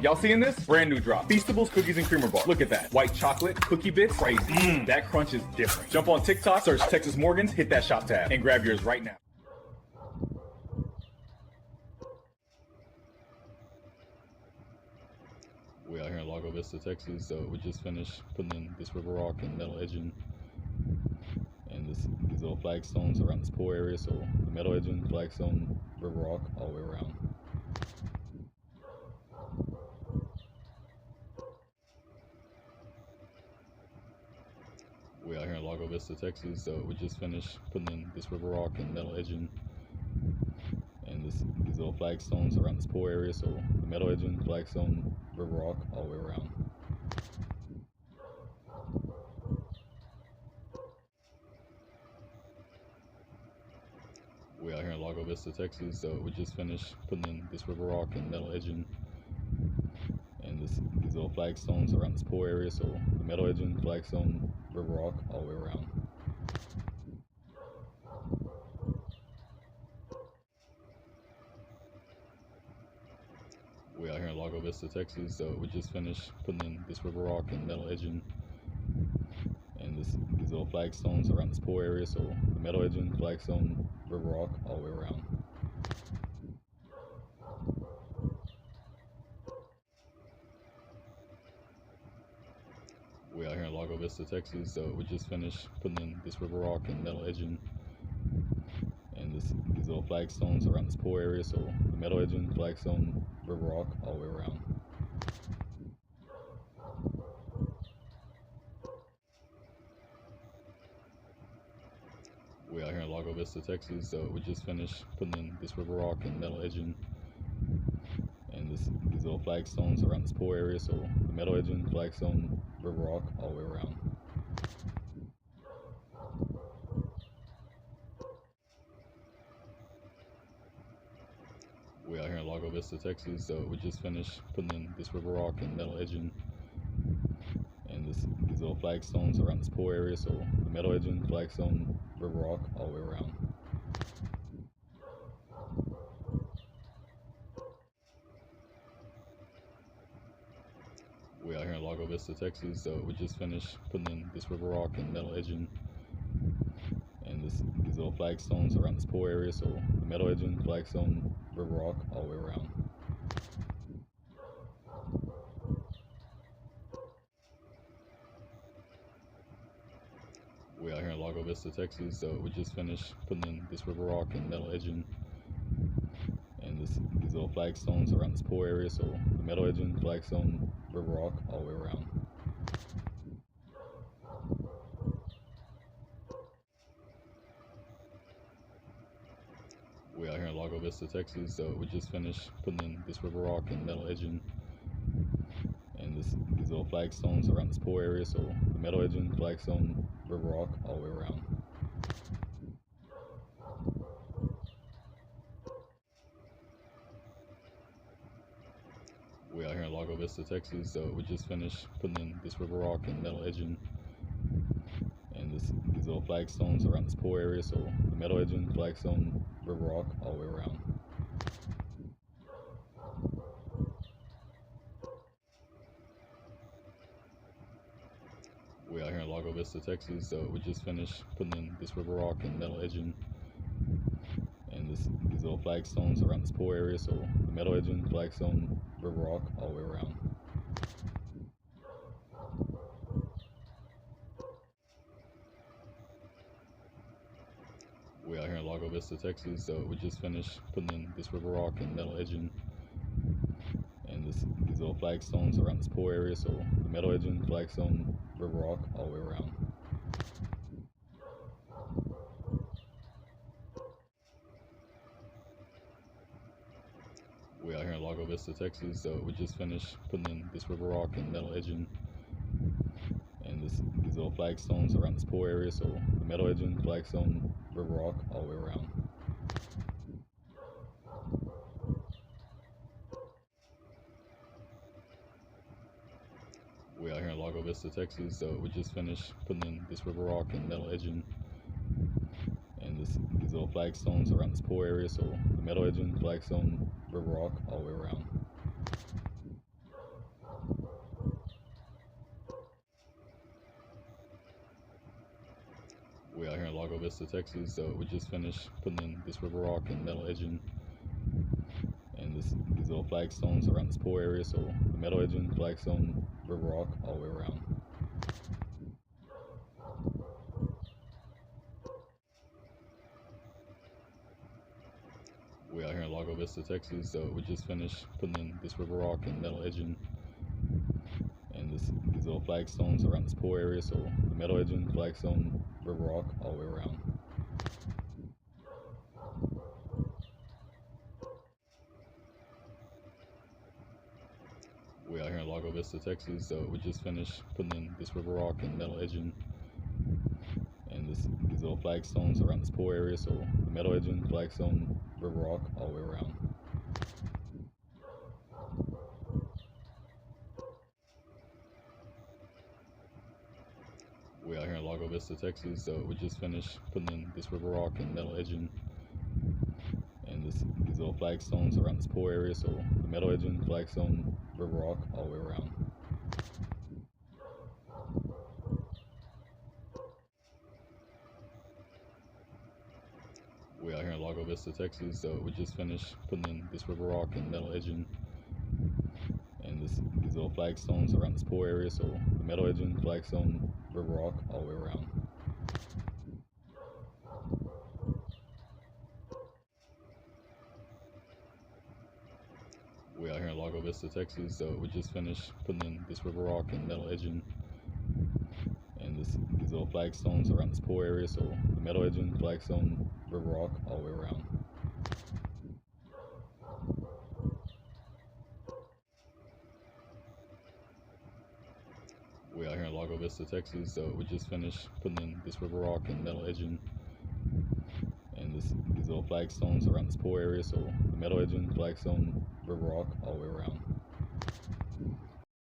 Y'all seeing this? Brand new drop. Feastables Cookies and Creamer Bar. Look at that. White chocolate, cookie bits, crazy. That crunch is different. Jump on TikTok, search Texas Morgans, hit that shop tab, and grab yours right now. We out here in Lago Vista, Texas. We just finished putting in this river rock and metal edging, and these little flagstones around this pour area. So metal edging, flagstone, river rock, all the way around. We out here in Lago Vista, Texas. We just finished putting in this river rock and metal edging, and these little flagstones around this pour area. So metal edging, flagstone, river rock, all the way around. We out here in Lago Vista, Texas. We just finished putting in this river rock and metal edging, and these little flagstones around this pour area. So metal edging, flagstone, river rock, all the way around. We out here in Lago Vista, Texas. We just finished putting in this river rock and metal edging, and these little flagstones around this pour area. So metal edging, flagstone, river rock, all the way around. We out here in Lago Vista, Texas. We just finished putting in this river rock and metal edging, and these little flagstones around this pour area. So metal edging, flagstone, river rock, all the way around. We out here in Lago Vista, Texas. We just finished putting in this river rock and metal edging, and these little flagstones around this pour area. So metal edging, flagstone, river rock, all the way around. We out here in Lago Vista, Texas. We just finished putting in this river rock and metal edging, and these little flagstones around this pour area. So metal edging, flagstone, river rock, all the way around. We out here in Lago Vista, Texas. We just finished putting in this river rock and metal edging, and these little flagstones around this pour area. So metal edging, flagstone, river rock, all the way around. We out here in Lago Vista, Texas. We just finished putting in this river rock and metal edging, and these little flagstones around this pour area. So metal edging, flagstone, river rock, all the way around. We out here in Lago Vista, Texas. We just finished putting in this river rock and metal edging, and these little flagstones around this pour area. So metal edging, flagstone, river rock, all the way around. We out here in Lago Vista, Texas. We just finished putting in this river rock and metal edging, and these little flagstones around this pour area. So metal edging, flagstone, river rock, all the way around. We out here in Lago Vista, Texas. We just finished putting in this river rock and metal edging, and these little flagstones around this pour area. So metal edging, flagstone, river rock, all the way around. We out here in Lago Vista, Texas. We just finished putting in this river rock and metal edging, and these little flagstones around this pour area. So metal edging, flagstone, river rock, all the way around. We out here in Lago Vista, Texas. We just finished putting in this river rock and metal edging, and these little flagstones around this pour area. So metal edging, flagstone, river rock, all the way around. We out here in Lago Vista, Texas. We just finished putting in this river rock and metal edging, and these little flagstones around this pour area. So metal edging, flagstone, river rock, all the way around. Lago Vista, Texas. So we just finished putting in this river rock and metal edging, and these little flagstones around this pour area. So the metal edging, flagstone, river rock all the way around. We out here in Lago Vista, Texas. So we just finished putting in this river rock and metal edging, and these little flagstones around this pour area. So the metal edging, flagstone, river rock all the way around. We out here in Lago Vista, Texas. So we just finished putting in this river rock and metal edging, and these little flagstones around this pour area. So the metal edging, flagstone, river rock all the way around. We out here in Lago Vista, Texas. So we just finished putting in this river rock and metal edging, and these little flagstones around this pour area. So the metal edging, flagstone, river rock all the way around. We out here in Lago Vista, Texas. So we just finished putting in this river rock and metal edging, and these little flagstones around this pour area. So the metal edging, flagstone, river rock all the way around. We out here in Lago Vista, Texas. So we just finished putting in this river rock and metal edging, and these little flagstones around this pour area. So the metal edging, flagstone, river rock all the way around. We out here in Lago Vista, Texas. So we just finished putting in this river rock and metal edging, and these little flagstones around this pour area. So the metal edging, flagstone, river rock all the way around.